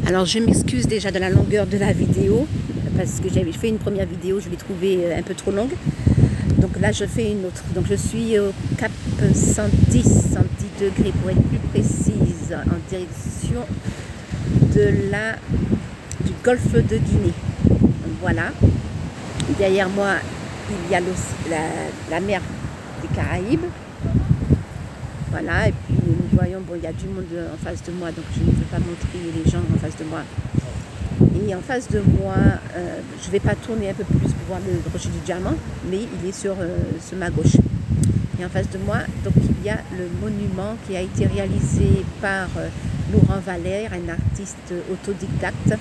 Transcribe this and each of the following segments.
Alors je m'excuse déjà de la longueur de la vidéo parce que j'avais fait une première vidéo, je l'ai trouvée un peu trop longue. Donc là je fais une autre. Donc je suis au cap 110 degrés pour être plus précise, en direction du golfe de Guinée. Donc, voilà. Derrière moi il y a la mer des Caraïbes. Voilà, et puis nous voyons, bon, il y a du monde en face de moi, donc je ne veux pas montrer les gens en face de moi. Et en face de moi, je ne vais pas tourner un peu plus pour voir le rocher du diamant, mais il est sur ma gauche. Et en face de moi, donc il y a le monument qui a été réalisé par Laurent Valère, un artiste autodidacte.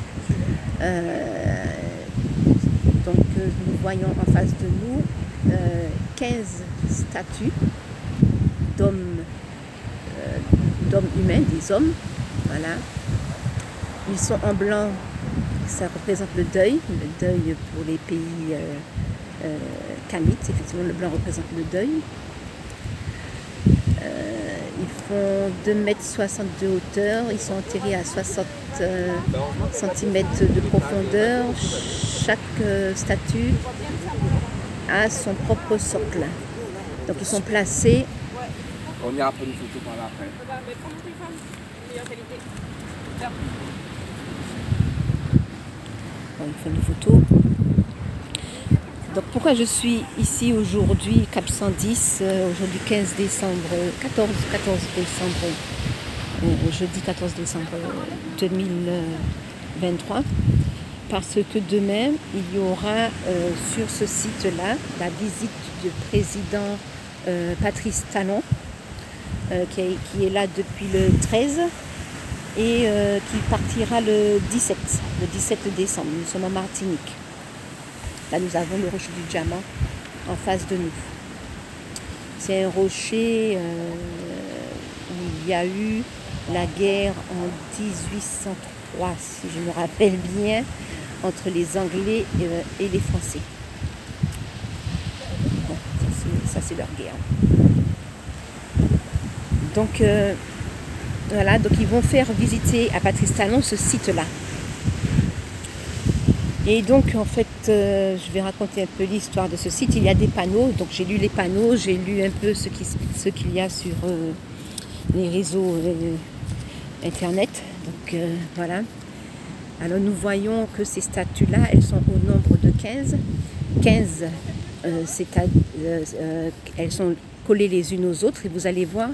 Donc nous voyons en face de nous 15 statues d'hommes humains, des hommes, voilà. Ils sont en blanc, ça représente le deuil pour les pays kamites, effectivement le blanc représente le deuil. Ils font 2,60 m de hauteur, ils sont enterrés à 60 cm de profondeur. Chaque statue a son propre socle. Donc ils sont placés. On ira prendre une photo par là après. Bon, il faut une photo. Donc pourquoi je suis ici aujourd'hui, Cap 110, aujourd'hui 15 décembre, 14 décembre, jeudi 14 décembre 2023, parce que demain il y aura sur ce site-là la visite du président Patrice Talon, qui est là depuis le 13 et qui partira le 17 décembre. Nous sommes en Martinique. Là, nous avons le rocher du diamant en face de nous. C'est un rocher où il y a eu la guerre en 1803, si je me rappelle bien, entre les Anglais et les Français. Bon, ça c'est leur guerre. Donc voilà, donc ils vont faire visiter à Patrice Talon ce site-là. Et donc en fait, je vais raconter un peu l'histoire de ce site. Il y a des panneaux, donc j'ai lu les panneaux, j'ai lu un peu ce qu'il y a sur les réseaux internet. Donc voilà. Alors nous voyons que ces statues-là, elles sont au nombre de 15. 15, elles sont collées les unes aux autres et vous allez voir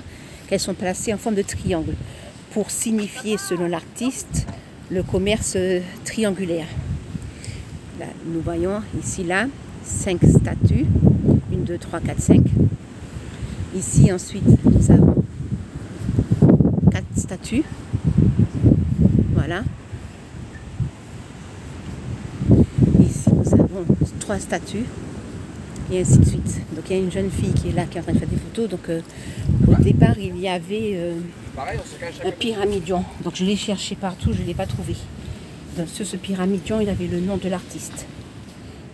qu'elles sont placées en forme de triangle pour signifier, selon l'artiste, le commerce triangulaire. Là, nous voyons ici, là, 5 statues, 1, 2, 3, 4, 5. Ici, ensuite, nous avons 4 statues. Voilà. Ici, nous avons 3 statues. Et ainsi de suite. Donc il y a une jeune fille qui est là, qui est en train de faire des photos. Donc au départ, il y avait un pyramidion. Donc je l'ai cherché partout, je ne l'ai pas trouvé. Donc sur ce pyramidion, il avait le nom de l'artiste.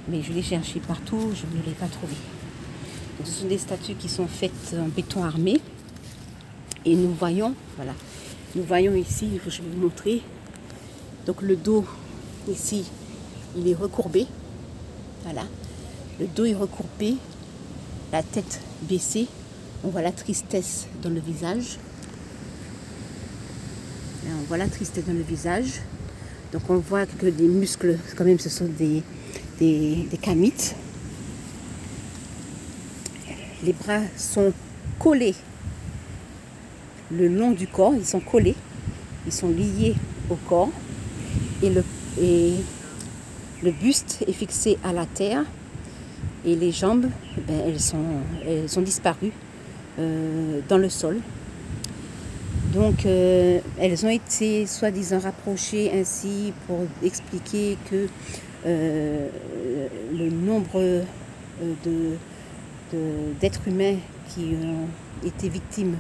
Mais je l'ai cherché partout, je ne l'ai pas trouvé. Donc, ce sont des statues qui sont faites en béton armé. Et nous voyons, voilà, nous voyons ici, je vais vous montrer. Donc le dos, ici, il est recourbé. Voilà. Le dos est recourbé, la tête baissée. On voit la tristesse dans le visage. Là, on voit la tristesse dans le visage. Donc on voit que les muscles, quand même, ce sont des kamites. Les bras sont collés le long du corps. Ils sont collés. Ils sont liés au corps. Et le buste est fixé à la terre. Et les jambes, elles sont disparues dans le sol. Donc, elles ont été soi-disant rapprochées ainsi pour expliquer que le nombre d'êtres humains qui ont été victimes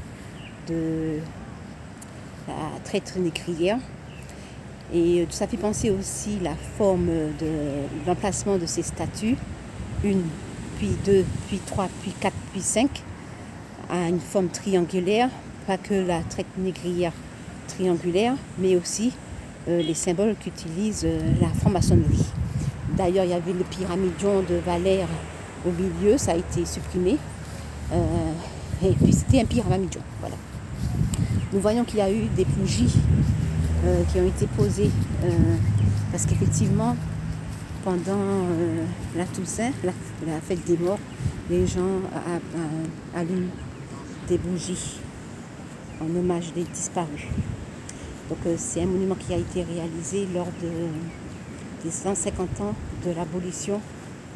de la traite négrière. Et ça fait penser aussi la forme de l'emplacement de ces statues. 1, puis 2, puis 3, puis 4, puis 5, à une forme triangulaire, pas que la traite négrière triangulaire, mais aussi les symboles qu'utilise la franc-maçonnerie. D'ailleurs, il y avait le pyramidion de Valère au milieu, ça a été supprimé. Et puis c'était un pyramidion. Voilà. Nous voyons qu'il y a eu des bougies qui ont été posées parce qu'effectivement, pendant la Toussaint, la fête des morts, les gens allument des bougies en hommage des disparus. Donc c'est un monument qui a été réalisé lors des 150 ans de l'abolition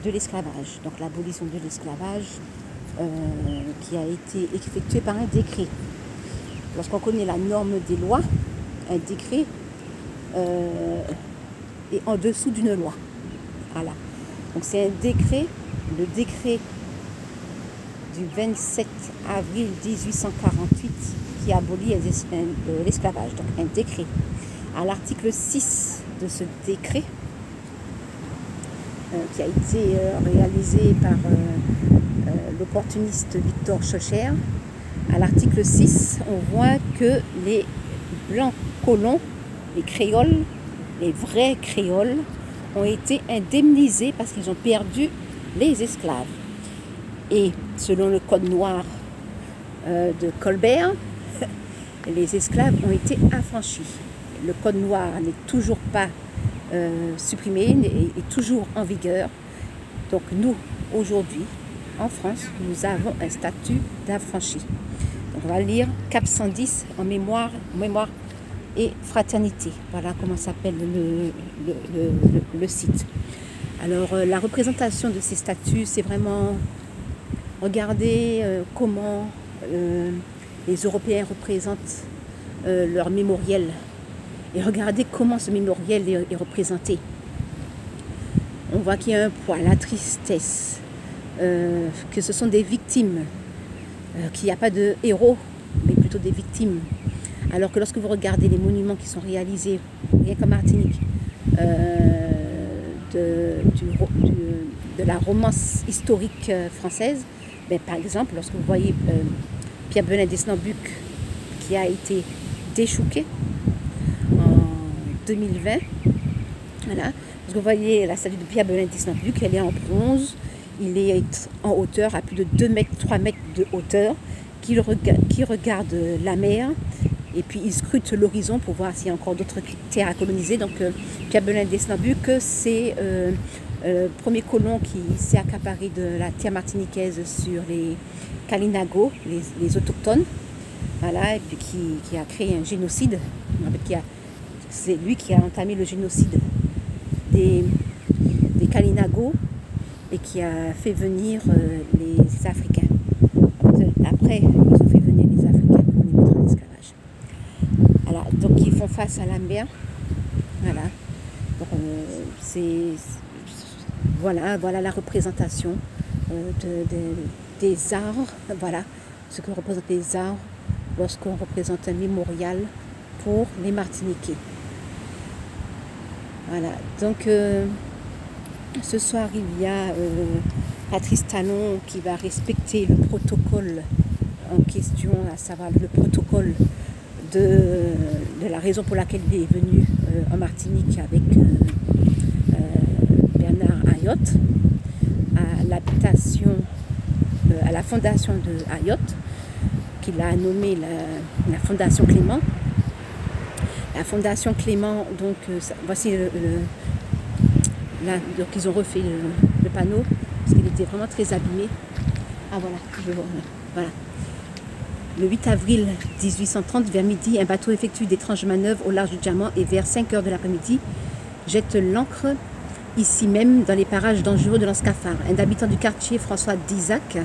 de l'esclavage. Donc l'abolition de l'esclavage qui a été effectuée par un décret. Lorsqu'on connaît la norme des lois, un décret est en dessous d'une loi. Voilà. Donc c'est un décret, le décret du 27 avril 1848 qui abolit l'esclavage. Donc un décret. À l'article 6 de ce décret, qui a été réalisé par l'opportuniste Victor Schocher, à l'article 6, on voit que les blancs colons, les créoles, les vrais créoles, ont été indemnisés parce qu'ils ont perdu les esclaves. Et selon le code noir de Colbert, les esclaves ont été affranchis. Le code noir n'est toujours pas supprimé, est toujours en vigueur. Donc nous, aujourd'hui, en France, nous avons un statut d'affranchi. Donc on va lire Cap 110 en mémoire et fraternité. Voilà comment s'appelle le site. Alors la représentation de ces statues, c'est vraiment regarder comment les Européens représentent leur mémoriel et regarder comment ce mémoriel est représenté. On voit qu'il y a un poids, la tristesse, que ce sont des victimes, qu'il n'y a pas de héros, mais plutôt des victimes. Alors que lorsque vous regardez les monuments qui sont réalisés, rien qu'en Martinique, de la romance historique française, ben, par exemple, lorsque vous voyez Pierre Belin d'Esnambuc qui a été déchouqué en 2020, voilà. Parce que vous voyez la statue de Pierre Belin d'Esnambuc, elle est en bronze, il est en hauteur, à plus de 2 mètres, 3 mètres de hauteur, qui regarde la mer, et puis il scrute l'horizon pour voir s'il y a encore d'autres terres à coloniser. Donc Pierre Belin d'Esnambuc, c'est le premier colon qui s'est accaparé de la terre martiniquaise sur les Kalinago, les autochtones, voilà, et puis qui a créé un génocide. C'est lui qui a entamé le génocide des Kalinago et qui a fait venir les Africains. Après, ils ont fait venir les Africains pour les mettre en esclavage. Voilà, donc ils font face à la mer. Voilà. Donc, voilà la représentation des arbres. Voilà ce que représentent les arbres lorsqu'on représente un mémorial pour les Martiniquais. Voilà, donc ce soir il y a Patrice Talon qui va respecter le protocole en question, à savoir le protocole de la raison pour laquelle il est venu en Martinique avec Bernard Ayotte à l'habitation, à la fondation de Ayotte, qu'il a nommé la Fondation Clément. La Fondation Clément, donc voici là, donc ils ont refait le panneau parce qu'il était vraiment très abîmé. Ah voilà, je vois. Voilà. Le 8 avril 1830, vers midi, un bateau effectue d'étranges manœuvres au large du Diamant et vers 5 heures de l'après-midi, jette l'ancre ici même dans les parages dangereux de l'Anscafard. Un habitant du quartier, François d'Isaac,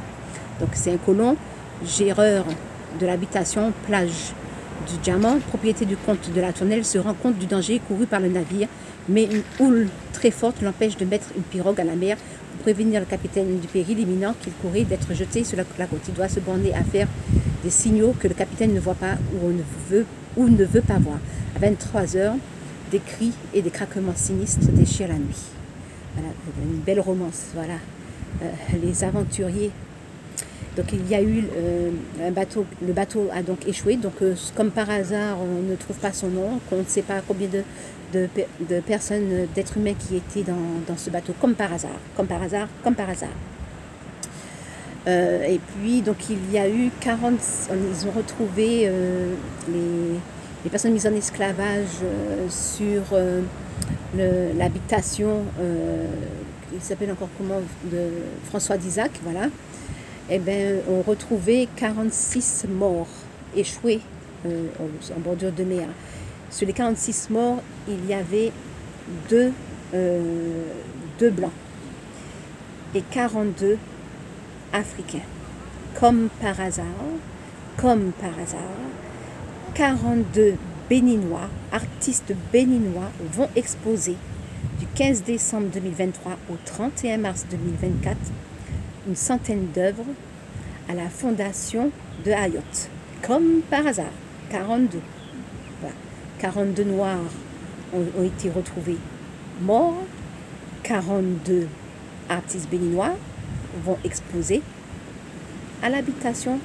donc c'est un colon, géreur de l'habitation plage du Diamant, propriété du comte de la Tournelle, se rend compte du danger couru par le navire, mais une houle très forte l'empêche de mettre une pirogue à la mer pour prévenir le capitaine du péril imminent qu'il courait d'être jeté sur la côte. Il doit se borner à faire des signaux que le capitaine ne voit pas ou ne veut pas voir. À 23 heures, des cris et des craquements sinistres déchirent la nuit. Voilà, une belle romance. Voilà, les aventuriers Donc il y a eu le bateau a donc échoué, donc comme par hasard on ne trouve pas son nom, qu'on ne sait pas combien de personnes, d'êtres humains qui étaient dans ce bateau, comme par hasard, comme par hasard, comme par hasard. Et puis donc il y a eu ils ont retrouvé les personnes mises en esclavage sur l'habitation, il s'appelle encore comment, de François d'Isaac, voilà. Eh bien, on retrouvait 46 morts échoués en bordure de mer. Sur les 46 morts, il y avait deux blancs et 42 africains. Comme par hasard, 42 béninois, artistes béninois vont exposer du 15 décembre 2023 au 31 mars 2024 une centaine d'œuvres à la fondation de Ayotte. Comme par hasard, 42. Voilà. 42 noirs ont été retrouvés morts, 42 artistes béninois vont exposer à l'habitation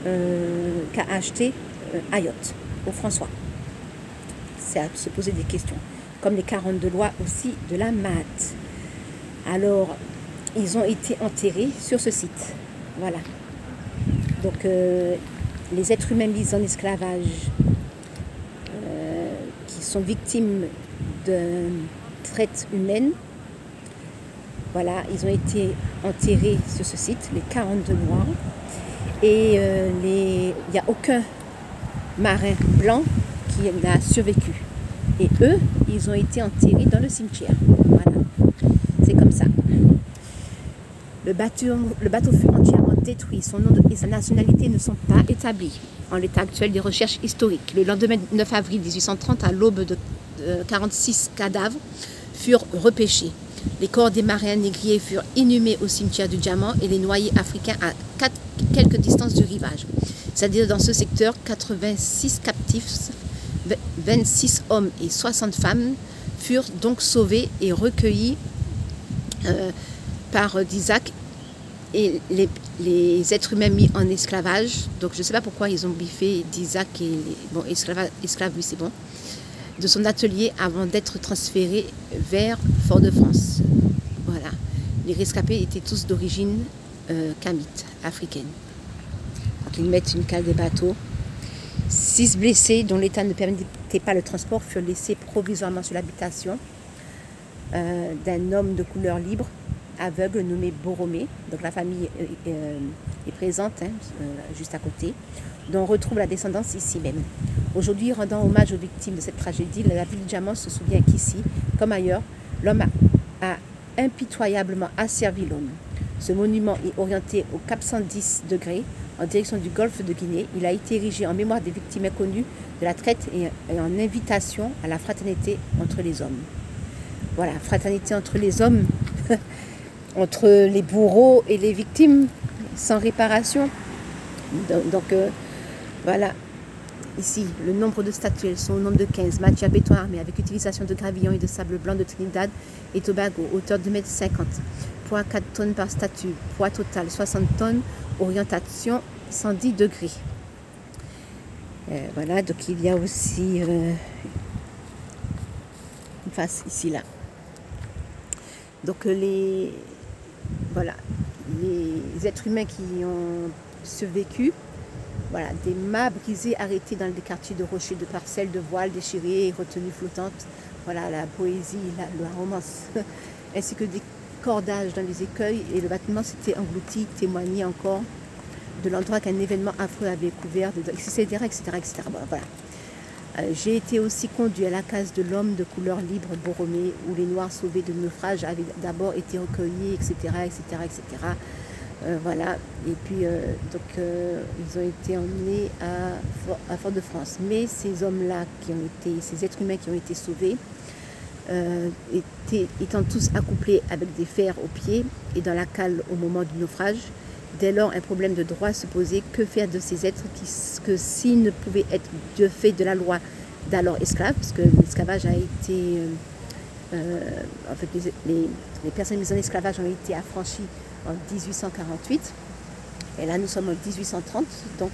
qu'a acheté Ayotte, au François. C'est à se poser des questions. Comme les 42 lois aussi de la MAT. Alors, ils ont été enterrés sur ce site. Voilà. Donc, les êtres humains mis en esclavage qui sont victimes de traite humaine, voilà, ils ont été enterrés sur ce site, les 42 noirs. Et il n'y a aucun marin blanc qui n'a survécu. Et eux, ils ont été enterrés dans le cimetière. Voilà. C'est comme ça. Le bateau fut entièrement détruit. Son nom et sa nationalité ne sont pas établis en l'état actuel des recherches historiques. Le lendemain 9 avril 1830, à l'aube de 46 cadavres furent repêchés. Les corps des marins négriers furent inhumés au cimetière du Diamant et les noyés africains à quelques distances du rivage. C'est-à-dire dans ce secteur, 86 captifs, 26 hommes et 60 femmes furent donc sauvés et recueillis par d'Isaac et les êtres humains mis en esclavage. Donc je ne sais pas pourquoi ils ont biffé d'Isaac et bon, esclave oui c'est bon, de son atelier avant d'être transférés vers Fort-de-France. Voilà. Les rescapés étaient tous d'origine kamite, africaine. Donc ils mettent une cale des bateaux. 6 blessés dont l'état ne permettait pas le transport furent laissés provisoirement sur l'habitation d'un homme de couleur libre, aveugle, nommé Borromée. Donc la famille est présente, hein, juste à côté, dont on retrouve la descendance ici même. Aujourd'hui, rendant hommage aux victimes de cette tragédie, la ville de Diamant se souvient qu'ici, comme ailleurs, l'homme a impitoyablement asservi l'homme. Ce monument est orienté au cap 110 degrés, en direction du golfe de Guinée. Il a été érigé en mémoire des victimes inconnues de la traite et en invitation à la fraternité entre les hommes. Voilà, fraternité entre les hommes, entre les bourreaux et les victimes, sans réparation. Donc voilà, ici, le nombre de statues, elles sont au nombre de 15. Matière béton armé avec utilisation de gravillon et de sable blanc de Trinidad et Tobago, hauteur de 2,50 m. Poids 4 tonnes par statue, poids total 60 tonnes, orientation 110 degrés. Voilà, donc il y a aussi une face ici, là. Donc voilà, les êtres humains qui ont survécu, voilà, des mâts brisés arrêtés dans des quartiers de rochers, de parcelles, de voiles déchirées et retenues flottantes. Voilà, la poésie, la romance, ainsi que des cordages dans les écueils, et le bâtiment s'était englouti, témoignait encore de l'endroit qu'un événement affreux avait couvert, etc. etc. Voilà. J'ai été aussi conduit à la case de l'homme de couleur libre Borromée, où les Noirs sauvés de naufrage avaient d'abord été recueillis, etc. Voilà. Et puis, ils ont été emmenés à Fort-de-France. Mais ces hommes-là, ces êtres humains qui ont été sauvés, étant tous accouplés avec des fers aux pieds et dans la cale au moment du naufrage, dès lors un problème de droit se posait. Que faire de ces êtres que s'ils ne pouvaient être de fait de la loi d'alors esclaves, parce que l'esclavage a été en fait les personnes mises en esclavage ont été affranchies en 1848, Et là, nous sommes en 1830, donc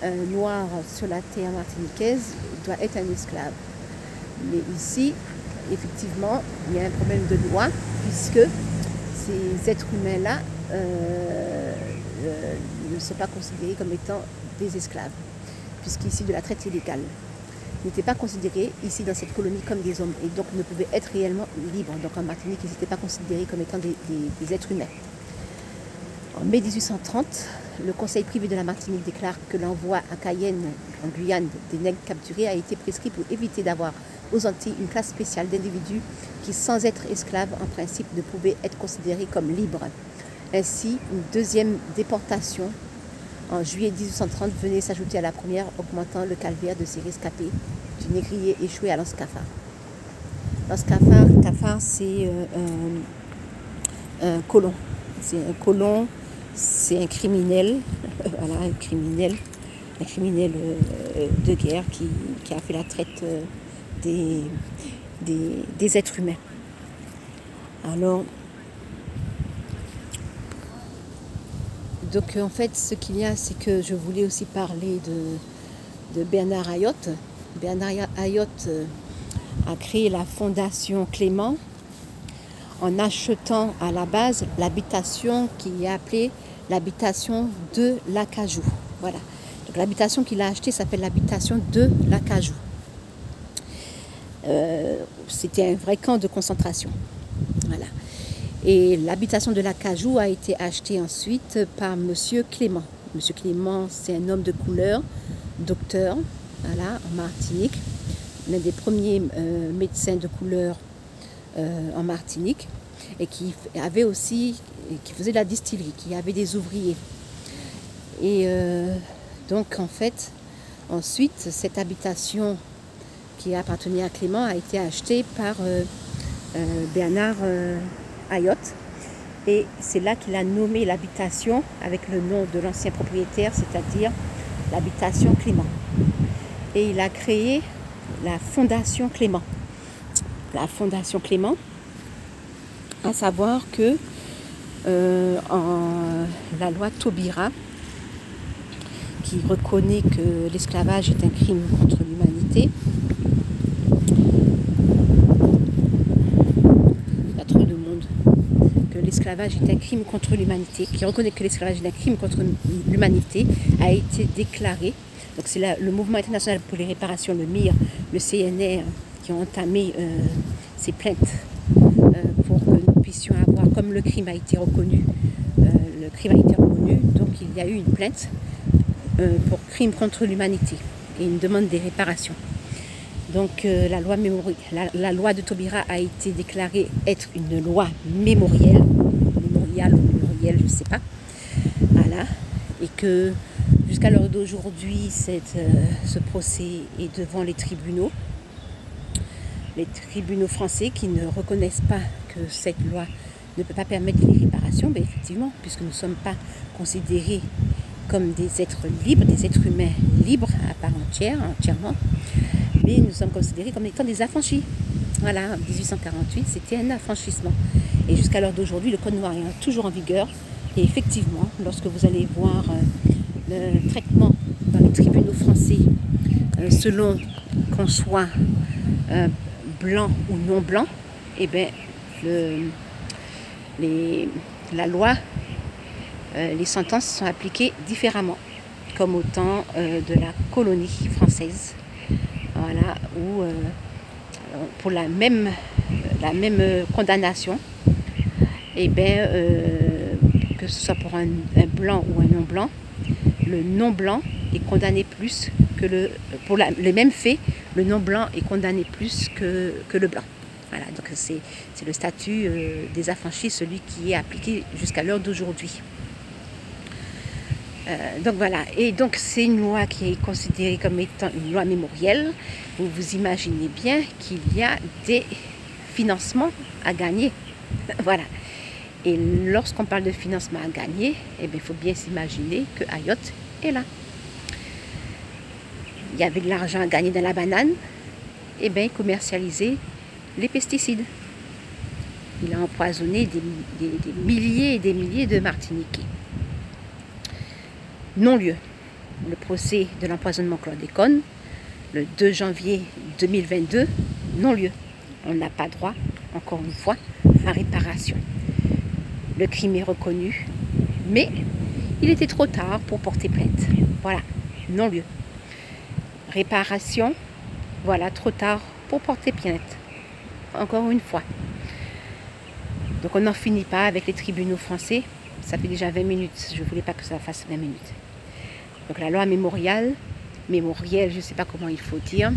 un noir sur la terre martiniquaise doit être un esclave. Mais ici, effectivement, il y a un problème de loi, puisque ces êtres humains-là ne sont pas considérés comme étant des esclaves, puisqu'ici, de la traite illégale, n'étaient pas considérés ici dans cette colonie comme des hommes, et donc ne pouvaient être réellement libres. Donc en Martinique, ils n'étaient pas considérés comme étant des êtres humains. En mai 1830, le Conseil privé de la Martinique déclare que l'envoi à Cayenne, en Guyane, des nègres capturés a été prescrit pour éviter d'avoir aux Antilles une classe spéciale d'individus qui, sans être esclaves, en principe, ne pouvaient être considérés comme libres. Ainsi, une deuxième déportation en juillet 1830 venait s'ajouter à la première, augmentant le calvaire de ces rescapés du négrier échoué à l'Anse Cafard. L'Anse Cafard, c'est un colon. C'est un colon, c'est un criminel, voilà, un criminel de guerre qui a fait la traite des êtres humains. Alors, donc en fait, ce qu'il y a, c'est que je voulais aussi parler de Bernard Ayotte. Bernard Ayotte a créé la Fondation Clément en achetant à la base l'habitation qui est appelée l'habitation de l'Acajou. Voilà. Donc l'habitation qu'il a achetée s'appelle l'habitation de l'Acajou. C'était un vrai camp de concentration. Voilà. Et l'habitation de l'Acajou a été achetée ensuite par Monsieur Clément. Monsieur Clément, c'est un homme de couleur, docteur, voilà, en Martinique, l'un des premiers médecins de couleur en Martinique, et qui avait aussi, qui faisait de la distillerie, qui avait des ouvriers. Et donc en fait, ensuite, cette habitation qui appartenait à Clément a été achetée par Bernard Ayotte, et c'est là qu'il a nommé l'habitation avec le nom de l'ancien propriétaire, c'est-à-dire l'habitation Clément. Et il a créé la Fondation Clément. La Fondation Clément, à savoir que en la loi Taubira, qui reconnaît que l'esclavage est un crime contre l'humanité, il y a trop de monde, que l'esclavage est un crime contre l'humanité, qui reconnaît que l'esclavage est un crime contre l'humanité, a été déclaré. Donc c'est le Mouvement international pour les réparations, le MIR, le CNR, qui ont entamé ces plaintes pour que nous puissions avoir, comme le crime a été reconnu, donc il y a eu une plainte pour crime contre l'humanité et une demande des réparations. Donc la loi de Taubira a été déclarée être une loi mémorielle, je ne sais pas, voilà, et que jusqu'à l'heure d'aujourd'hui, ce procès est devant les tribunaux français qui ne reconnaissent pas que cette loi ne peut pas permettre les réparations, mais effectivement, puisque nous ne sommes pas considérés comme des êtres libres, des êtres humains libres à part entièrement, mais nous sommes considérés comme étant des affranchis. Voilà, en 1848, c'était un affranchissement. Et jusqu'à l'heure d'aujourd'hui, le Code noir est toujours en vigueur. Et effectivement, lorsque vous allez voir le traitement dans les tribunaux français, selon qu'on soit blanc ou non blanc, eh bien, la loi, les sentences sont appliquées différemment, comme au temps de la colonie française, voilà, où pour la même condamnation, eh bien, que ce soit pour un blanc ou un non blanc, le non blanc est condamné plus que pour les mêmes faits, le non blanc est condamné plus que le blanc. Voilà, donc c'est le statut des affranchis, celui qui est appliqué jusqu'à l'heure d'aujourd'hui. Donc voilà, et donc c'est une loi qui est considérée comme étant une loi mémorielle. Vous imaginez bien qu'il y a des financements à gagner. Voilà. Et lorsqu'on parle de financement à gagner, eh bien, il faut bien s'imaginer que Ayotte est là. Il y avait de l'argent à gagner dans la banane, et bien, il commercialisait les pesticides. Il a empoisonné des milliers et des milliers de Martiniquais. non-lieu. Le procès de l'empoisonnement chlordécone, le 2 janvier 2022, non-lieu. On n'a pas droit, encore une fois, à réparation. Le crime est reconnu, mais il était trop tard pour porter plainte. Voilà, non-lieu. Réparation, voilà, trop tard pour porter plainte. Encore une fois. Donc on n'en finit pas avec les tribunaux français. Ça fait déjà 20 minutes, je ne voulais pas que ça fasse 20 minutes. Donc la loi mémorielle, je ne sais pas comment il faut dire,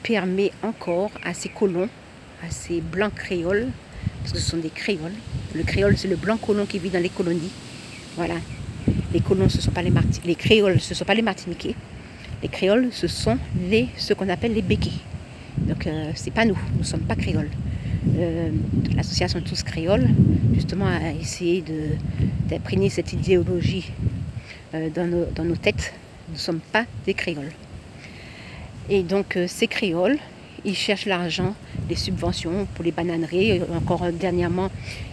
permet encore à ces colons, à ces blancs créoles, parce que ce sont des créoles. Le créole, c'est le blanc colon qui vit dans les colonies. Voilà. Les colons, ce ne sont pas les créoles, ce ne sont pas les Martiniquais. Les créoles, ce sont ce qu'on appelle les béquets. Donc c'est pas nous ne sommes pas créoles. L'association Tous Créoles, justement, a essayé d'imprégner cette idéologie dans nos têtes. Nous ne sommes pas des créoles. Et donc ces créoles, ils cherchent l'argent, les subventions pour les bananeries. Encore dernièrement,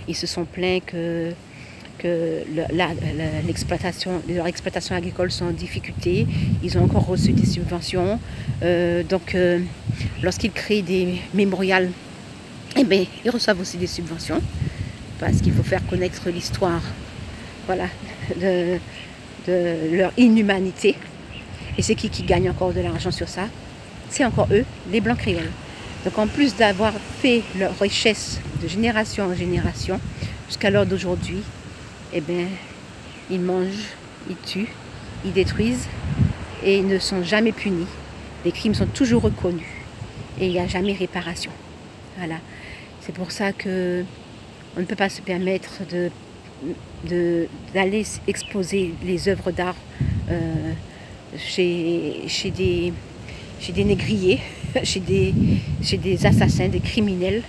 ils se sont plaints que leur exploitation agricole sont en difficulté. Ils ont encore reçu des subventions. Lorsqu'ils créent des mémorials, eh bien, ils reçoivent aussi des subventions parce qu'il faut faire connaître l'histoire, voilà, de leur inhumanité. Et c'est qui gagne encore de l'argent sur ça? C'est encore eux, les blancs créoles. Donc en plus d'avoir fait leur richesse de génération en génération, jusqu'à l'heure d'aujourd'hui, eh bien, ils mangent, ils tuent, ils détruisent et ils ne sont jamais punis. Les crimes sont toujours reconnus et il n'y a jamais réparation. Voilà. C'est pour ça que on ne peut pas se permettre d'aller exposer les œuvres d'art chez des négriers, chez des assassins, des criminels.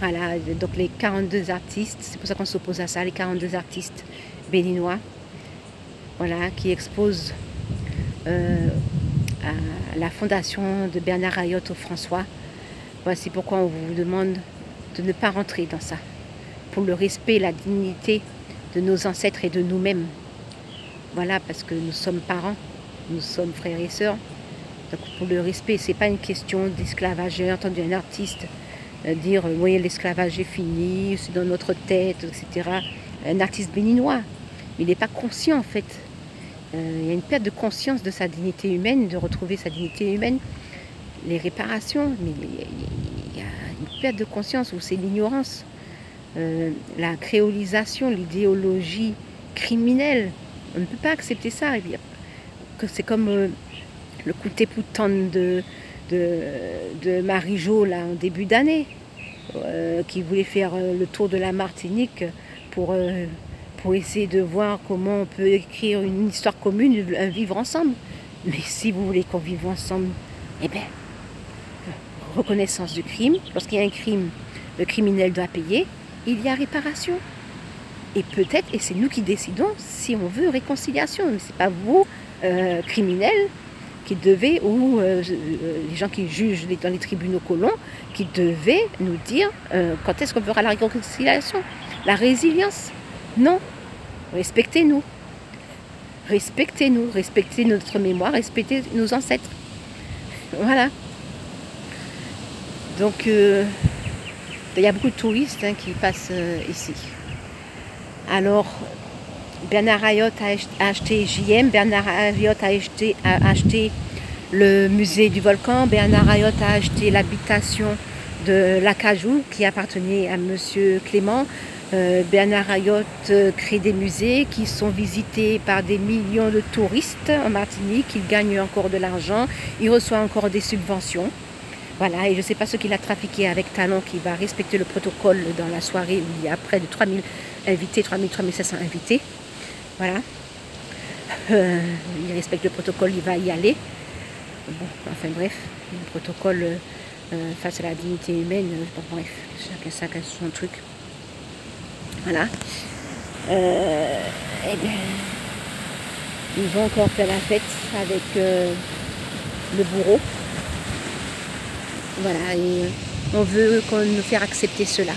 Voilà, donc les 42 artistes, c'est pour ça qu'on s'oppose à ça, les 42 artistes béninois, voilà, qui exposent à la fondation de Bernard Ayotte au François. Voici pourquoi on vous demande de ne pas rentrer dans ça, pour le respect et la dignité de nos ancêtres et de nous-mêmes. Voilà, parce que nous sommes parents, nous sommes frères et sœurs. Donc pour le respect, c'est pas une question d'esclavage. J'ai entendu un artiste dire oui, l'esclavage est fini, c'est dans notre tête, etc. Un artiste béninois, mais il n'est pas conscient en fait. Il y a une perte de conscience de sa dignité humaine, de retrouver sa dignité humaine. Les réparations, mais il y a une perte de conscience où c'est l'ignorance, la créolisation, l'idéologie criminelle. On ne peut pas accepter ça. C'est comme le coup de poutan de Marie-Jo là, en début d'année, qui voulait faire le tour de la Martinique pour essayer de voir comment on peut écrire une histoire commune, un vivre ensemble. Mais si vous voulez qu'on vive ensemble, eh bien, reconnaissance du crime. Lorsqu'il y a un crime, le criminel doit payer. Il y a réparation. Et peut-être, et c'est nous qui décidons, si on veut réconciliation. Mais ce n'est pas vous, criminels, qui devez, ou les gens qui jugent dans les tribunaux colons, qui devaient nous dire quand est-ce qu'on fera la réconciliation. La résilience. Non. Respectez-nous. Respectez-nous. Respectez notre mémoire. Respectez nos ancêtres. Voilà. Donc, il y a beaucoup de touristes qui passent ici. Alors, Bernard Ayotte a acheté JM, Bernard Ayotte a acheté le musée du volcan, Bernard Ayotte a acheté l'habitation de l'Acajou qui appartenait à Monsieur Clément. Bernard Ayotte crée des musées qui sont visités par des millions de touristes en Martinique. Il gagne encore de l'argent, il reçoit encore des subventions. Voilà, et je ne sais pas ce qu'il a trafiqué avec talent qui va respecter le protocole dans la soirée où il y a près de 3000 invités, 3500 invités. Voilà. Il respecte le protocole, il va y aller. Bon, enfin bref, le protocole face à la dignité humaine, bref, chacun son truc. Voilà. Eh bien, ils vont encore faire la fête avec le bourreau. Voilà, et on veut nous faire accepter cela.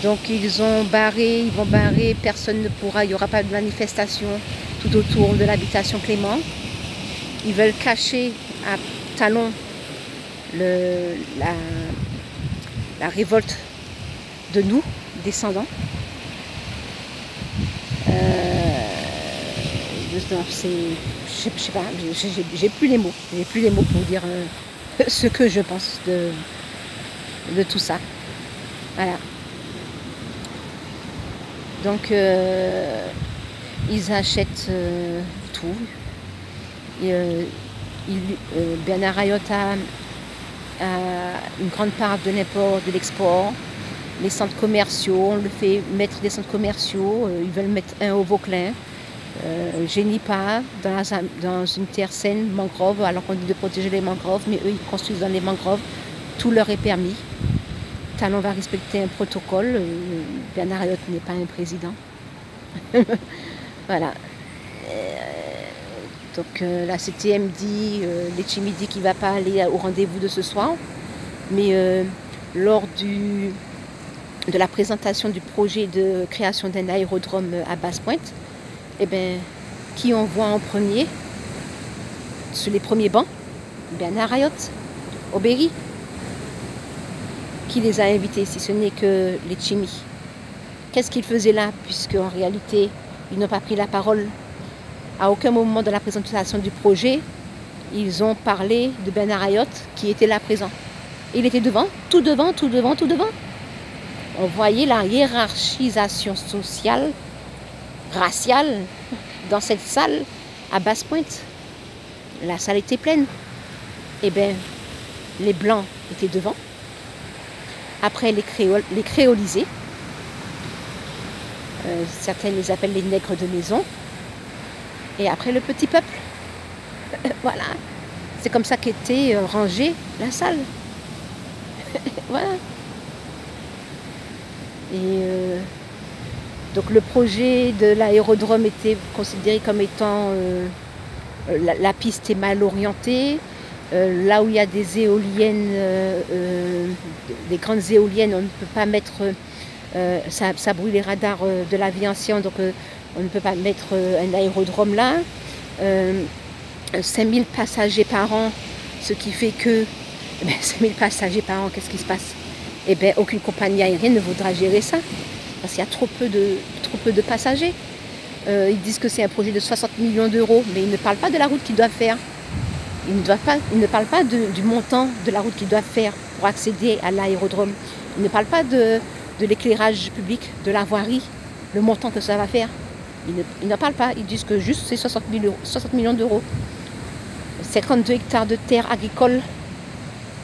Donc ils ont barré, ils vont barrer, personne ne pourra, il n'y aura pas de manifestation tout autour de l'habitation Clément. Ils veulent cacher à talons la révolte de nous, descendants. Je sais pas, j'ai plus les mots. J'ai plus les mots pour dire ce que je pense de tout ça. Voilà. Donc ils achètent tout. Bernard Ayotte a une grande part de l'import, de l'export. Les centres commerciaux, on le fait mettre des centres commerciaux. Ils veulent mettre un au Vauclin. Génipa dans une terre saine, mangrove, alors qu'on dit de protéger les mangroves, mais eux ils construisent dans les mangroves, tout leur est permis. Talon va respecter un protocole, Bernard Ayotte n'est pas un président. Voilà. Donc la CTM dit, Letchimy dit qu'il ne va pas aller au rendez-vous de ce soir, mais lors de la présentation du projet de création d'un aérodrome à Basse-Pointe, eh bien, qui on voit en premier, sur les premiers bancs? Bernard Ayotte, Aubéry. Qui les a invités, si ce n'est que Letchimy? Qu'est-ce qu'ils faisaient là, puisque en réalité, ils n'ont pas pris la parole. À aucun moment de la présentation du projet, ils ont parlé de Bernard Ayotte, qui était là présent. Il était devant, tout devant, tout devant, tout devant. On voyait la hiérarchisation sociale, raciale, dans cette salle à Basse-Pointe. La salle était pleine. Eh bien, les Blancs étaient devant. Après, les créolisés. Certains les appellent les nègres de maison. Et après, le petit peuple. Voilà. C'est comme ça qu'était rangée la salle. Voilà. Et donc le projet de l'aérodrome était considéré comme étant la piste est mal orientée. Là où il y a des éoliennes, des grandes éoliennes, on ne peut pas mettre, ça brûle les radars de l'aviation, donc on ne peut pas mettre un aérodrome là. 5000 passagers par an, ce qui fait que 5000 passagers par an, qu'est-ce qui se passe? Eh bien, aucune compagnie aérienne ne voudra gérer ça, parce qu'il y a trop peu de passagers. Ils disent que c'est un projet de 60 millions d'euros, mais ils ne parlent pas de la route qu'ils doivent faire. Ils ne parlent pas du montant de la route qu'ils doivent faire pour accéder à l'aérodrome. Ils ne parlent pas de l'éclairage public, de la voirie, le montant que ça va faire. Ils ne parlent pas, ils disent que juste c'est 60 millions d'euros. 52 hectares de terres agricoles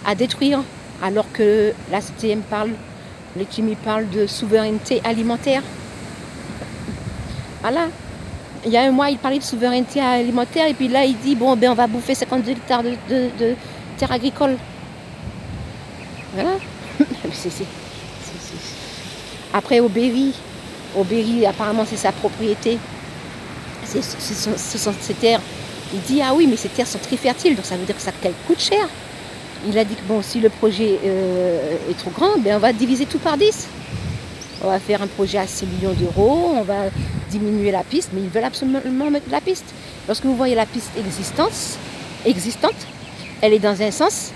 à détruire, alors que la CTM parle, Letchimy parle de souveraineté alimentaire. Voilà. Il y a un mois, il parlait de souveraineté alimentaire, et puis là, il dit, bon, ben, on va bouffer 52 hectares de terres agricoles. Voilà. Après, Aubéry, apparemment, c'est sa propriété. Ce sont ses terres. Il dit, ah oui, mais ces terres sont très fertiles, donc ça veut dire que ça coûte cher. Il a dit que bon, si le projet est trop grand, ben, on va diviser tout par 10. On va faire un projet à 6 millions d'euros, on va diminuer la piste, mais ils veulent absolument mettre la piste. Lorsque vous voyez la piste existante, elle est dans un sens,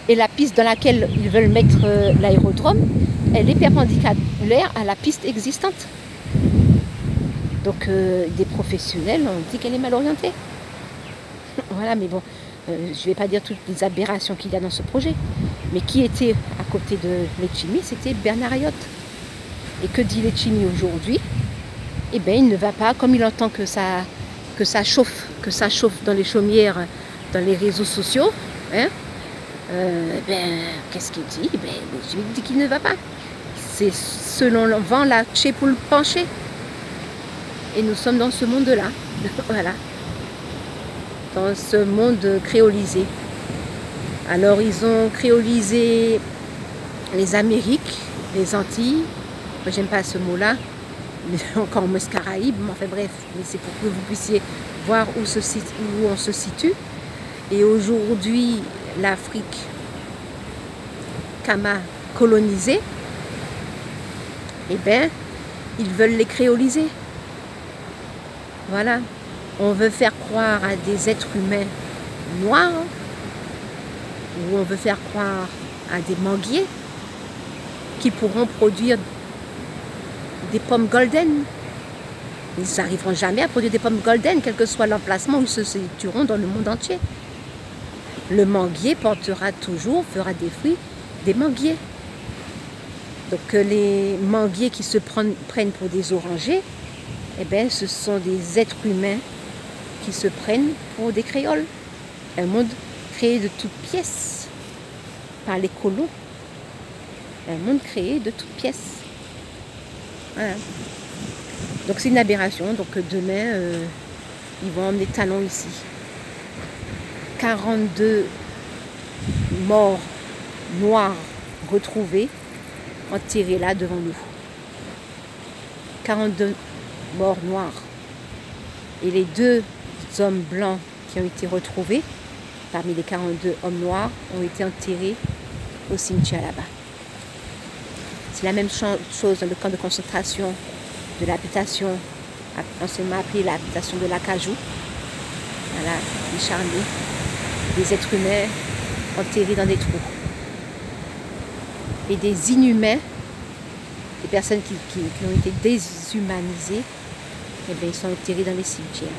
et la piste dans laquelle ils veulent mettre l'aérodrome, elle est perpendiculaire à la piste existante. Donc des professionnels ont dit qu'elle est mal orientée. Voilà, mais bon, je ne vais pas dire toutes les aberrations qu'il y a dans ce projet. Mais qui était à côté de Letchimy, c'était Bernard Ayotte. Et que dit Letchimy aujourd'hui? Eh bien, il ne va pas, comme il entend que ça chauffe dans les chaumières, dans les réseaux sociaux. Hein, qu'est-ce qu'il dit? Letchimy dit qu'il ne va pas. C'est selon le vent, la tché pour le pencher. Et nous sommes dans ce monde-là. Voilà. Dans ce monde créolisé. Alors, ils ont créolisé les Amériques, les Antilles. Moi, j'aime pas ce mot-là, mais encore moins Caraïbes, mais enfin bref, mais c'est pour que vous puissiez voir où on se situe. Et aujourd'hui, l'Afrique Kama colonisée, eh bien, ils veulent les créoliser. Voilà. On veut faire croire à des êtres humains noirs, ou on veut faire croire à des manguiers qui pourront produire des pommes golden. Ils n'arriveront jamais à produire des pommes golden, quel que soit l'emplacement où ils se situeront dans le monde entier. Le manguier portera toujours, fera des fruits, des manguiers. Donc les manguiers qui se prennent pour des orangers, eh bien, ce sont des êtres humains qui se prennent pour des créoles. Un monde créé de toutes pièces par les colons. Un monde créé de toutes pièces. Voilà. Donc c'est une aberration. Donc demain, ils vont emmener Talon ici. 42 morts noirs retrouvés, enterrés là devant nous. 42 morts noirs. Et les 2 hommes blancs qui ont été retrouvés, parmi les 42 hommes noirs, ont été enterrés au cimetière là-bas. C'est la même chose dans le camp de concentration de l'habitation, anciennement appelé l'habitation de l'Acajou. Voilà, les charniers, des êtres humains enterrés dans des trous. Et des inhumains, des personnes qui ont été déshumanisées, eh bien, ils sont enterrés dans les cimetières.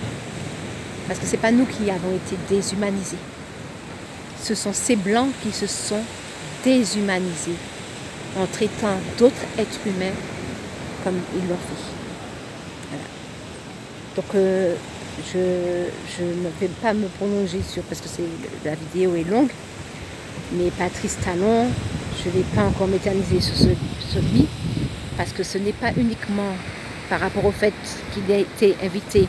Parce que ce n'est pas nous qui avons été déshumanisés. Ce sont ces blancs qui se sont déshumanisés en traitant d'autres êtres humains comme ils l'ont fait. Voilà. Donc je ne vais pas me prolonger sur, parce que la vidéo est longue, mais Patrice Talon, je ne vais pas encore m'éterniser sur lui, parce que ce n'est pas uniquement par rapport au fait qu'il a été invité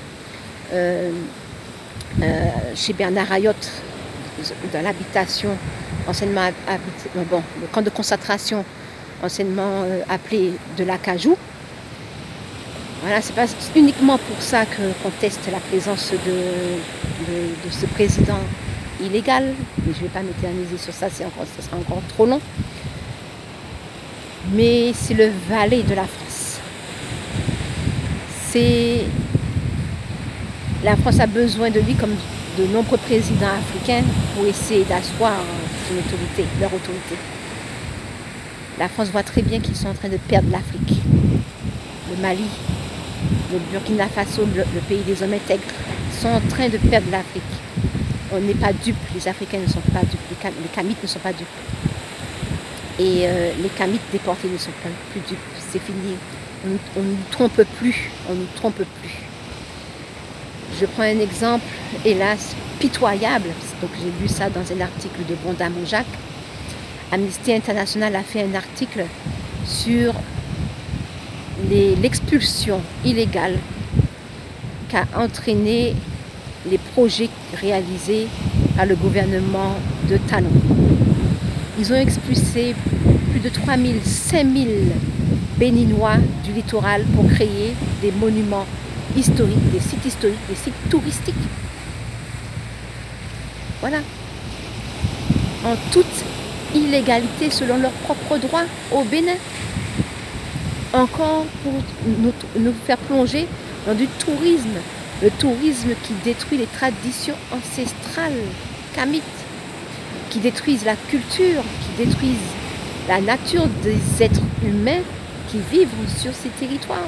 chez Bernard Ayotte, dans l'habitation anciennement le camp de concentration anciennement appelé de l'Acajou. Voilà, c'est pas uniquement pour ça qu'on conteste la présence de ce président illégal, mais je ne vais pas m'éterniser sur ça, ça sera encore trop long. Mais c'est le valet de la France. La France a besoin de lui comme de nombreux présidents africains pour essayer d'asseoir leur autorité. La France voit très bien qu'ils sont en train de perdre l'Afrique. Le Mali, le Burkina Faso, le pays des hommes intègres, sont en train de perdre l'Afrique. On n'est pas dupes, les Africains ne sont pas dupes, les Kamites ne sont pas dupes. Et les Kamites déportés ne sont pas plus dupes, c'est fini. On ne nous trompe plus, on ne nous trompe plus. Je prends un exemple, hélas, pitoyable. Donc j'ai lu ça dans un article de Bonda Monjac. Amnesty International a fait un article sur l'expulsion illégale qu'a entraîné les projets réalisés par le gouvernement de Talon. Ils ont expulsé plus de 5000 Béninois du littoral pour créer des monuments historiques, des sites historiques, des sites touristiques. Voilà. En toute illégalité selon leurs propres droits au Bénin. Encore pour nous faire plonger dans du tourisme. Le tourisme qui détruit les traditions ancestrales kamites, qui détruisent la culture, qui détruisent la nature des êtres humains qui vivent sur ces territoires.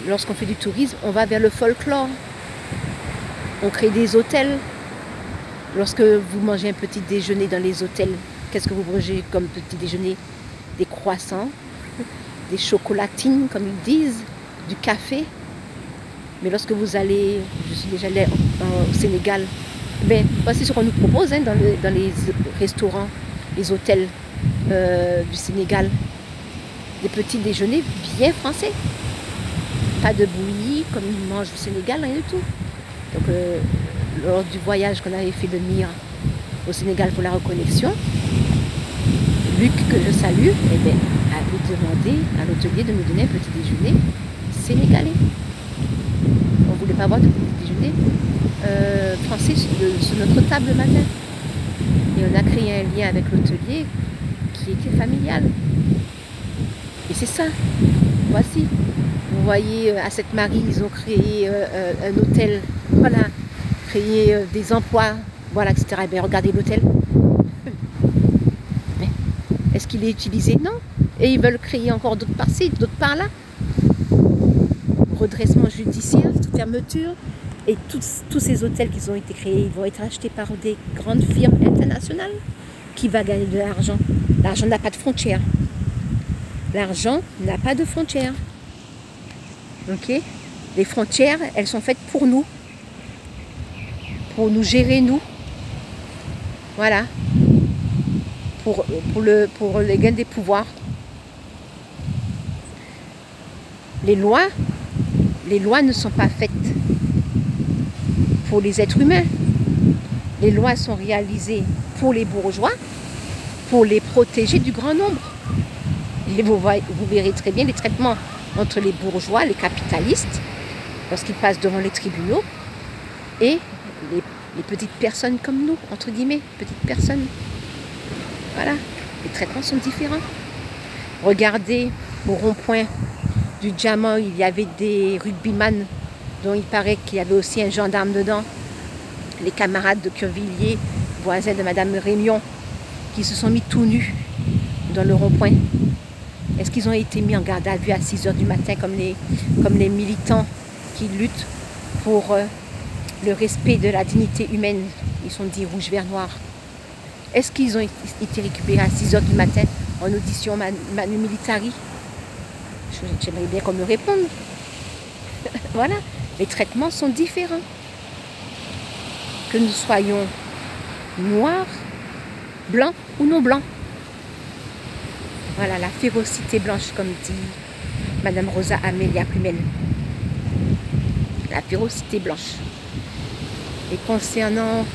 Lorsqu'on fait du tourisme, on va vers le folklore. On crée des hôtels. Lorsque vous mangez un petit déjeuner dans les hôtels, qu'est-ce que vous mangez comme petit déjeuner? Des croissants, des chocolatines, comme ils disent, du café. Mais lorsque vous allez, je suis déjà allée au Sénégal, ben, voici ce qu'on nous propose dans les restaurants, les hôtels du Sénégal. Des petits déjeuners bien français. Pas de bouillie comme ils mangent au Sénégal, rien du tout. Donc, lors du voyage qu'on avait fait de Mire au Sénégal pour la reconnexion, Luc, que je salue, eh bien, avait demandé à l'hôtelier de nous donner un petit déjeuner sénégalais. On ne voulait pas avoir de petit déjeuner français sur notre table le matin. Et on a créé un lien avec l'hôtelier qui était familial. Et c'est ça. Voici. Vous voyez, à Sainte-Marie, ils ont créé un hôtel. Voilà. Créé des emplois. Voilà, etc. Et bien, regardez l'hôtel. Est-ce qu'il est utilisé? Non. Et ils veulent créer encore d'autres par-ci, d'autres par-là. Redressement judiciaire, fermeture. Et tous ces hôtels qui ont été créés, ils vont être achetés par des grandes firmes internationales. Qui va gagner de l'argent? L'argent n'a pas de frontières. L'argent n'a pas de frontières. Ok? Les frontières, elles sont faites pour nous gérer, nous. Voilà. Pour les gains des pouvoirs. Les lois ne sont pas faites pour les êtres humains. Les lois sont réalisées pour les bourgeois, pour les protéger du grand nombre. Et vous verrez très bien les traitements entre les bourgeois, les capitalistes, lorsqu'ils passent devant les tribunaux, et les petites personnes comme nous, entre guillemets, petites personnes. Voilà, les traitements sont différents. Regardez au rond-point du Diamant, il y avait des rugbyman, dont il paraît qu'il y avait aussi un gendarme dedans. Les camarades de Curvilliers, voisins de Madame Rémion, qui se sont mis tout nus dans le rond-point. Est-ce qu'ils ont été mis en garde à vue à 6 h du matin comme les militants qui luttent pour le respect de la dignité humaine? Ils sont dits rouge, vert, noir. Est-ce qu'ils ont été récupérés à 6 h du matin en audition Manu Militari? J'aimerais bien qu'on me réponde. Voilà, les traitements sont différents. Que nous soyons noirs, blancs ou non blancs. Voilà, la férocité blanche, comme dit Madame Rosa Amélia Plumel. La férocité blanche. Et concernant,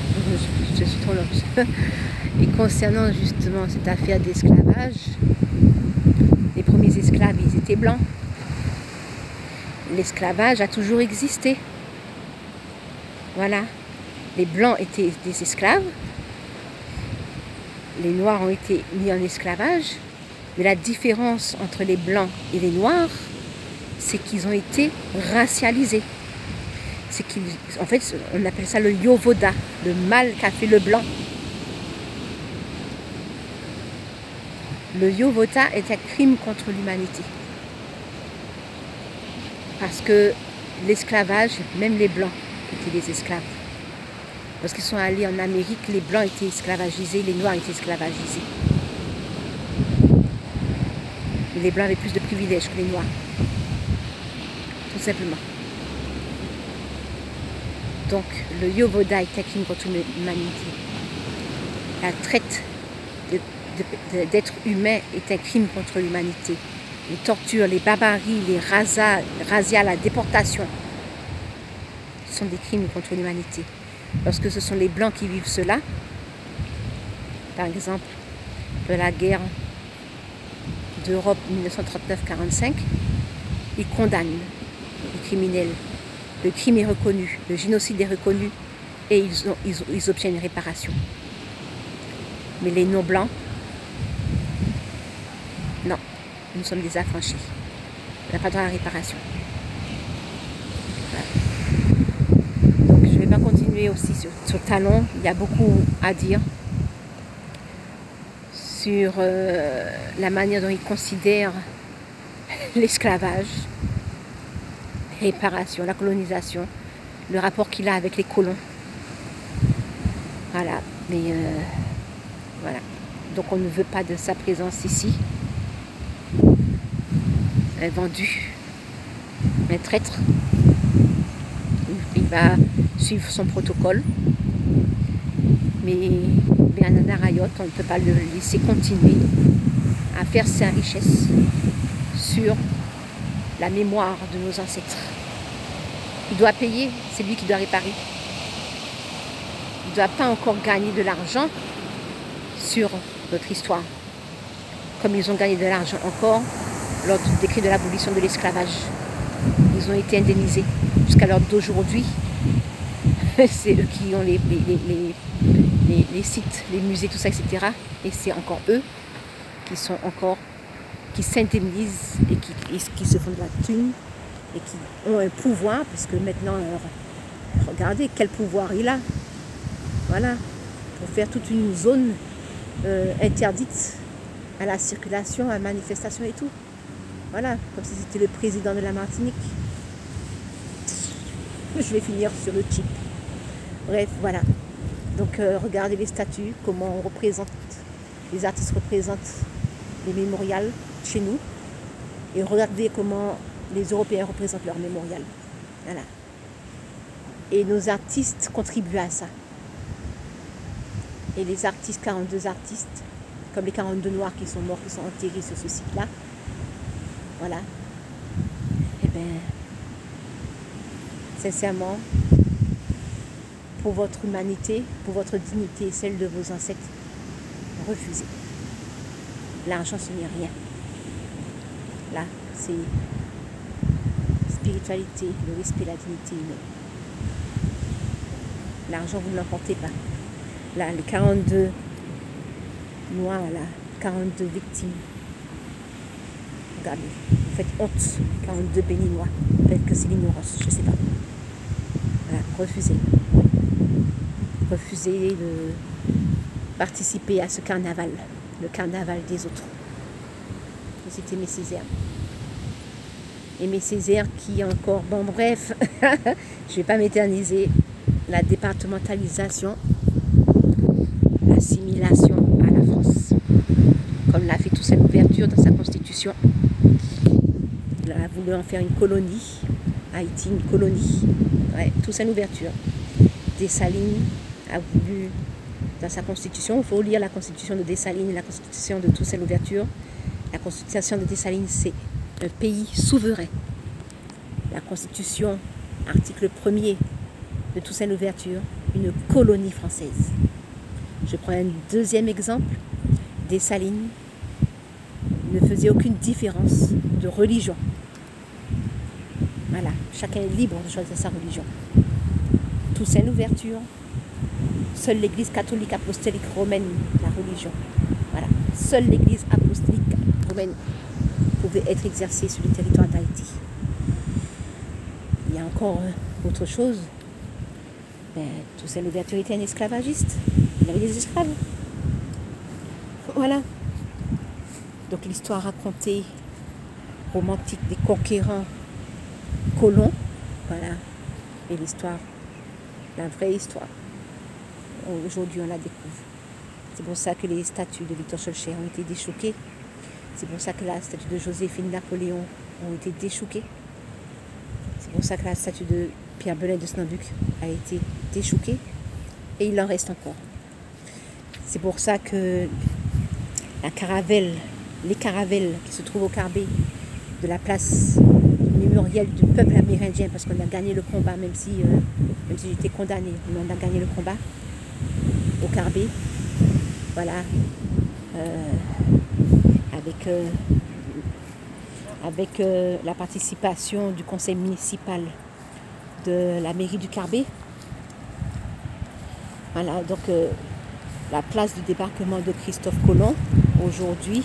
je suis trop longue. Et concernant justement cette affaire d'esclavage, les premiers esclaves, ils étaient blancs. L'esclavage a toujours existé. Voilà. Les blancs étaient des esclaves. Les noirs ont été mis en esclavage. Mais la différence entre les blancs et les noirs, c'est qu'ils ont été racialisés. C'est qu'en fait, on appelle ça le yovoda, le mal qu'a fait le blanc. Le yovoda est un crime contre l'humanité. Parce que l'esclavage, même les blancs étaient des esclaves. Lorsqu'ils sont allés en Amérique, les blancs étaient esclavagisés, les noirs étaient esclavagisés. Mais les blancs avaient plus de privilèges que les noirs. Tout simplement. Donc, le yovoda est un crime contre l'humanité. La traite d'êtres humains est un crime contre l'humanité. Les tortures, les barbaries, les razzias, la déportation sont des crimes contre l'humanité. Lorsque ce sont les blancs qui vivent cela, par exemple, de la guerre d'Europe 1939-45, ils condamnent les criminels. Le crime est reconnu, le génocide est reconnu et ils obtiennent une réparation. Mais les non-blancs, non, nous sommes des affranchis. On n'a pas droit à la réparation. Voilà. Donc je ne vais pas continuer aussi sur Talon. Il y a beaucoup à dire sur la manière dont ils considèrent l'esclavage, la réparation, la colonisation, le rapport qu'il a avec les colons. Voilà, mais voilà. Donc on ne veut pas de sa présence ici. Un vendu, un traître. Il va suivre son protocole. Mais Bernard Arayot, on ne peut pas le laisser continuer à faire sa richesse sur la mémoire de nos ancêtres. Il doit payer, c'est lui qui doit réparer. Il ne doit pas encore gagner de l'argent sur notre histoire, comme ils ont gagné de l'argent encore lors du décret de l'abolition de l'esclavage. Ils ont été indemnisés jusqu'à l'heure d'aujourd'hui. C'est eux qui ont les les sites, les musées, tout ça, etc. Et c'est encore eux qui sont encore, qui s'indemnisent et qui se font de la thune et qui ont un pouvoir, parce que maintenant, regardez quel pouvoir il a. Voilà, pour faire toute une zone interdite à la circulation, à la manifestation et tout. Voilà, comme si c'était le président de la Martinique. Je vais finir sur le chip. Bref, voilà. Donc regardez les statues, comment on représente, les artistes représentent les mémorials chez nous. Et regardez comment les Européens représentent leur mémorial. Voilà. Et nos artistes contribuent à ça. Et les artistes, 42 artistes, comme les 42 noirs qui sont morts, qui sont enterrés sur ce site-là, voilà. Eh bien, sincèrement, pour votre humanité, pour votre dignité et celle de vos ancêtres, refusez. L'argent, ce n'est rien. Là, c'est spiritualité, le respect, la dignité humaine. L'argent, vous ne l'emportez pas. Là, les 42 noirs, là, 42 victimes. Regardez, vous faites honte. 42 béninois. Peut-être que c'est l'ignorance, je ne sais pas. Voilà, refusez. Refusez de participer à ce carnaval, le carnaval des autres. C'était Aimé Césaire. Aimé Césaire qui encore, bon bref, je ne vais pas m'éterniser, la départementalisation, l'assimilation à la France, comme l'a fait Toussaint Louverture dans sa constitution. Il a voulu en faire une colonie, Haïti une colonie, ouais, Toussaint Louverture. Dessalines a voulu, dans sa constitution, il faut lire la constitution de Dessalines et la constitution de Toussaint Louverture. La constitution de Dessalines, c'est un pays souverain. La constitution, article 1er de Toussaint Louverture, une colonie française. Je prends un deuxième exemple. Dessalines ne faisait aucune différence de religion. Voilà, chacun est libre de choisir sa religion. Toussaint Louverture, seule l'église catholique apostolique romaine, la religion. Voilà, seule l'église apostolique romaine pouvait être exercée sur le territoire d'Haïti. Il y a encore autre chose. Ben, Toussaint Louverture était un esclavagiste. Il avait des esclaves. Voilà. Donc l'histoire racontée, romantique des conquérants colons, voilà. Et l'histoire, la vraie histoire, aujourd'hui on la découvre. C'est pour ça que les statues de Victor Schœlcher ont été déchouquées. C'est pour ça que la statue de Joséphine Napoléon ont été déchouquées. C'est pour ça que la statue de Pierre Belin de Snambuc a été déchouquée. Et il en reste encore. C'est pour ça que la caravelle, les caravelles qui se trouvent au Carbet de la place mémorielle du peuple amérindien, parce qu'on a gagné le combat, même si j'étais condamnée, mais on a gagné le combat au Carbet. Voilà. Avec la participation du conseil municipal de la mairie du Carbet. Voilà, donc la place du débarquement de Christophe Colomb, aujourd'hui,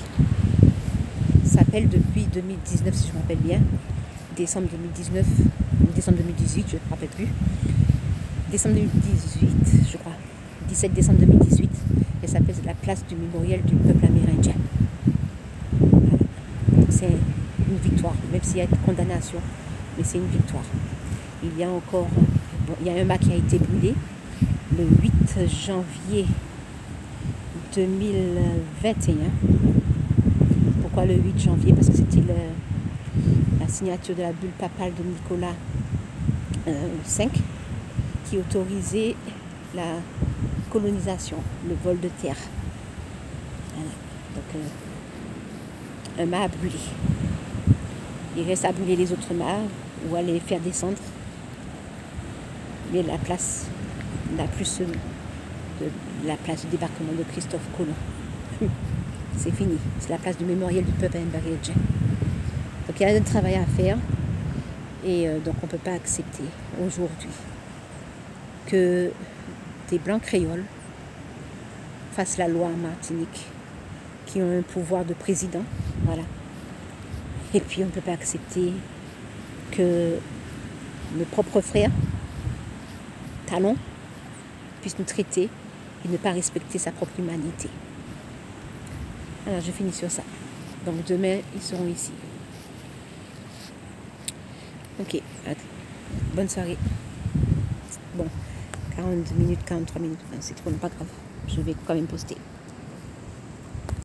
s'appelle depuis 2019, si je me rappelle bien, décembre 2019, décembre 2018, je ne me rappelle plus, décembre 2018, je crois, 17 décembre 2018, elle s'appelle la place du mémorial du peuple amérindien. Voilà. C'est une victoire, même s'il y a une condamnation, mais c'est une victoire. Il y a encore, bon, il y a un mât qui a été brûlé le 8 janvier 2021. Pourquoi le 8 janvier? Parce que c'était la signature de la bulle papale de Nicolas V qui autorisait la colonisation, le vol de terre. Voilà. Donc un mât a brûlé. Il reste à brûler les autres mâts ou à les faire descendre. Mais la place n'a plus la place du débarquement de Christophe Colomb. C'est fini. C'est la place du mémorial du peuple amérindien. Donc il y a un travail à faire. Et donc on ne peut pas accepter aujourd'hui que des blancs créoles fasse la loi en Martinique, qui ont un pouvoir de président, voilà. Et puis on ne peut pas accepter que nos propres frères, talons, puissent nous traiter et ne pas respecter sa propre humanité. Alors je finis sur ça. Donc demain, ils seront ici. Ok, bonne soirée. Bon, 40 minutes, 43 minutes, c'est trop, pas grave. Je vais quand même poster.